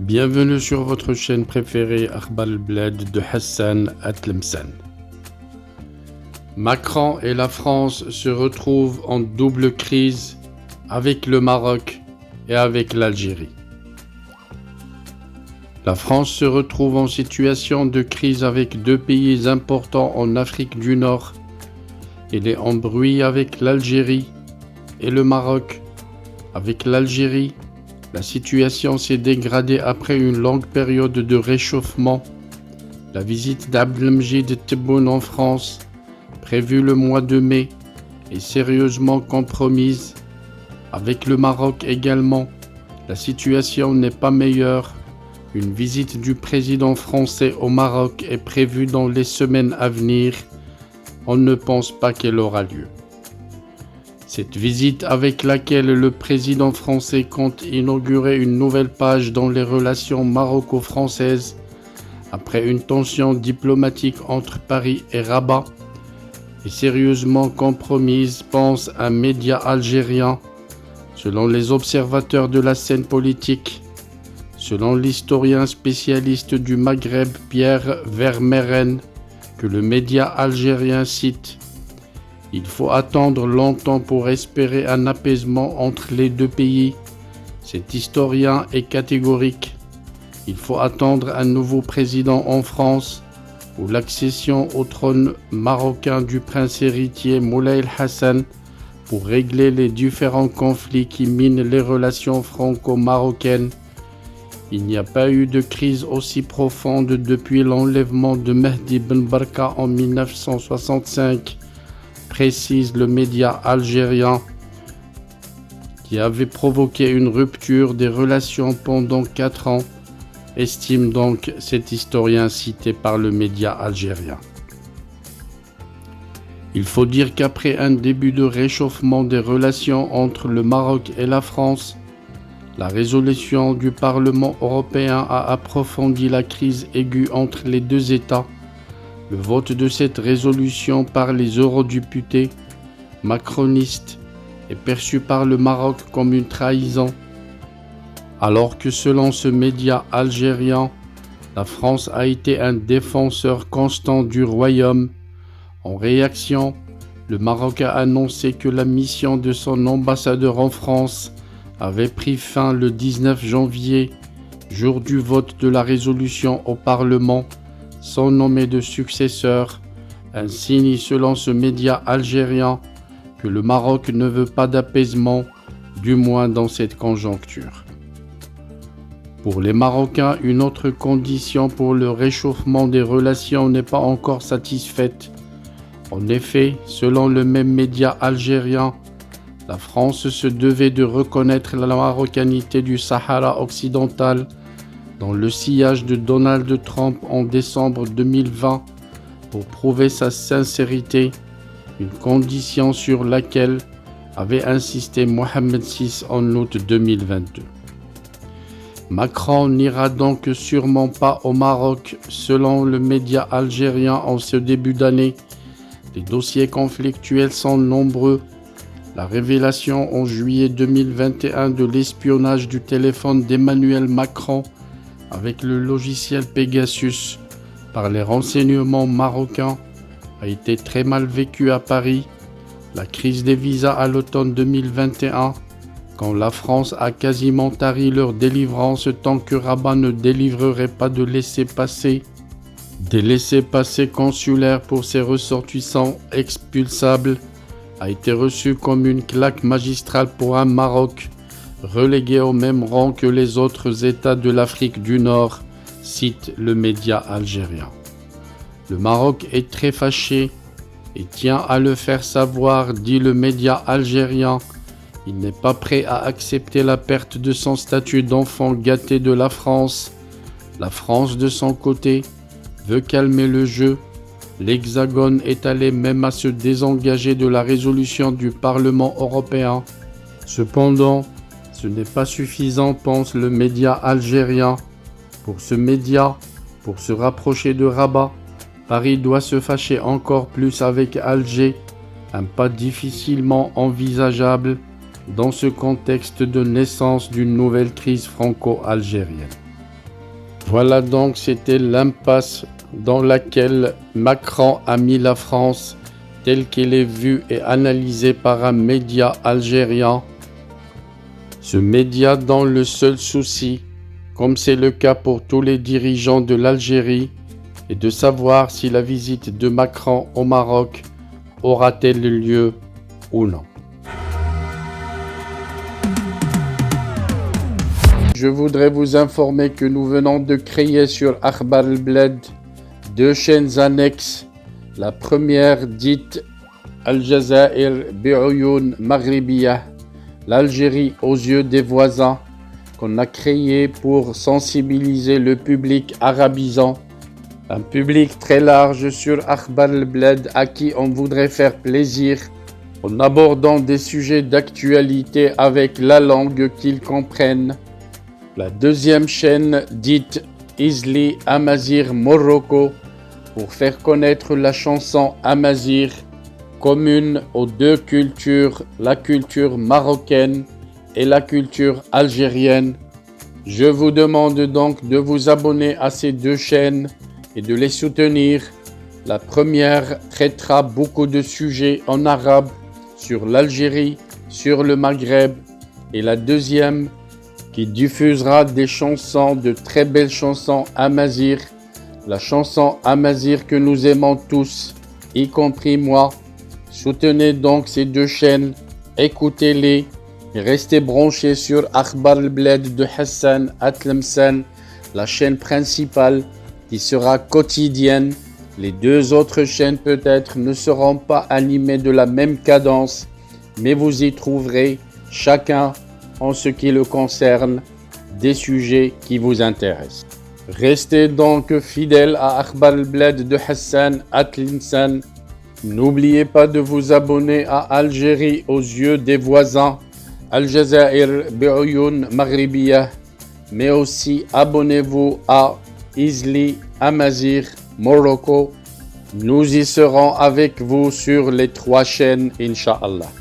Bienvenue sur votre chaîne préférée Akhbar al-Blad de Hassan Atlemsan. Macron et la France se retrouvent en double crise avec le Maroc et avec l'Algérie. La France se retrouve en situation de crise avec deux pays importants en Afrique du Nord. Elle est en bruit avec l'Algérie et le Maroc. Avec l'Algérie, la situation s'est dégradée après une longue période de réchauffement. La visite d'Abdelmjid Tebboune en France, prévue le mois de mai, est sérieusement compromise. Avec le Maroc également, la situation n'est pas meilleure. Une visite du président français au Maroc est prévue dans les semaines à venir. On ne pense pas qu'elle aura lieu. Cette visite avec laquelle le président français compte inaugurer une nouvelle page dans les relations maroco-françaises après une tension diplomatique entre Paris et Rabat est sérieusement compromise, pense un média algérien. Selon les observateurs de la scène politique, selon l'historien spécialiste du Maghreb Pierre Vermeren, que le média algérien cite, il faut attendre longtemps pour espérer un apaisement entre les deux pays. Cet historien est catégorique. Il faut attendre un nouveau président en France ou l'accession au trône marocain du prince héritier Moulay Hassan pour régler les différents conflits qui minent les relations franco-marocaines. Il n'y a pas eu de crise aussi profonde depuis l'enlèvement de Mehdi Ben Barka en 1965. Précise le média algérien, qui avait provoqué une rupture des relations pendant 4 ans, estime donc cet historien cité par le média algérien. Il faut dire qu'après un début de réchauffement des relations entre le Maroc et la France, la résolution du Parlement européen a approfondi la crise aiguë entre les deux États. Le vote de cette résolution par les eurodéputés macronistes est perçu par le Maroc comme une trahison, alors que selon ce média algérien, la France a été un défenseur constant du royaume. En réaction, le Maroc a annoncé que la mission de son ambassadeur en France avait pris fin le 19 janvier, jour du vote de la résolution au Parlement, sans nommer de successeur, un signe selon ce média algérien que le Maroc ne veut pas d'apaisement, du moins dans cette conjoncture. Pour les Marocains, une autre condition pour le réchauffement des relations n'est pas encore satisfaite. En effet, selon le même média algérien, la France se devait de reconnaître la marocanité du Sahara occidental dans le sillage de Donald Trump en décembre 2020 pour prouver sa sincérité, une condition sur laquelle avait insisté Mohamed VI en août 2022. Macron n'ira donc sûrement pas au Maroc, selon le média algérien en ce début d'année. Les dossiers conflictuels sont nombreux. La révélation en juillet 2021 de l'espionnage du téléphone d'Emmanuel Macron avec le logiciel Pegasus par les renseignements marocains a été très mal vécue à Paris. La crise des visas à l'automne 2021, quand la France a quasiment tari leur délivrance tant que Rabat ne délivrerait pas de laissez-passer, des laissez-passer consulaires pour ses ressortissants expulsables, a été reçue comme une claque magistrale pour un Maroc relégué au même rang que les autres États de l'Afrique du Nord, cite le média algérien. Le Maroc est très fâché et tient à le faire savoir, dit le média algérien. Il n'est pas prêt à accepter la perte de son statut d'enfant gâté de la France. La France, de son côté, veut calmer le jeu. L'Hexagone est allé même à se désengager de la résolution du Parlement européen. Cependant, ce n'est pas suffisant, pense le média algérien. Pour ce média, pour se rapprocher de Rabat, Paris doit se fâcher encore plus avec Alger, un pas difficilement envisageable dans ce contexte de naissance d'une nouvelle crise franco-algérienne. Voilà donc, c'était l'impasse dans laquelle Macron a mis la France, telle qu'elle est vue et analysée par un média algérien. Ce média dont le seul souci, comme c'est le cas pour tous les dirigeants de l'Algérie, est de savoir si la visite de Macron au Maroc aura-t-elle lieu ou non. Je voudrais vous informer que nous venons de créer sur Akhbar al-Bled 2 chaînes annexes. La première dite Al-Jazair bi'Oyoun Maghribiyah, l'Algérie aux yeux des voisins, qu'on a créée pour sensibiliser le public arabisant, un public très large sur Akhbar al-Bled à qui on voudrait faire plaisir en abordant des sujets d'actualité avec la langue qu'ils comprennent. La deuxième chaîne dite Izli Amazir Morocco pour faire connaître la chanson Amazir, commune aux deux cultures, la culture marocaine et la culture algérienne. Je vous demande donc de vous abonner à ces 2 chaînes et de les soutenir. La première traitera beaucoup de sujets en arabe sur l'Algérie, sur le Maghreb, et la deuxième qui diffusera des chansons, de très belles chansons Amazir, la chanson Amazir que nous aimons tous, y compris moi. Soutenez donc ces 2 chaînes, écoutez-les et restez branchés sur Akhbar al-Bled de Hassan Atlemsan, la chaîne principale qui sera quotidienne. Les 2 autres chaînes peut-être ne seront pas animées de la même cadence, mais vous y trouverez chacun en ce qui le concerne, des sujets qui vous intéressent. Restez donc fidèles à Akhbar al-Bled de Hassan Atlinsan. N'oubliez pas de vous abonner à Algérie aux yeux des voisins, Al-Jazair bi'Oyoun Maghribiyah, mais aussi abonnez-vous à Izli Amazir Morocco. Nous y serons avec vous sur les 3 chaînes, Inch'Allah.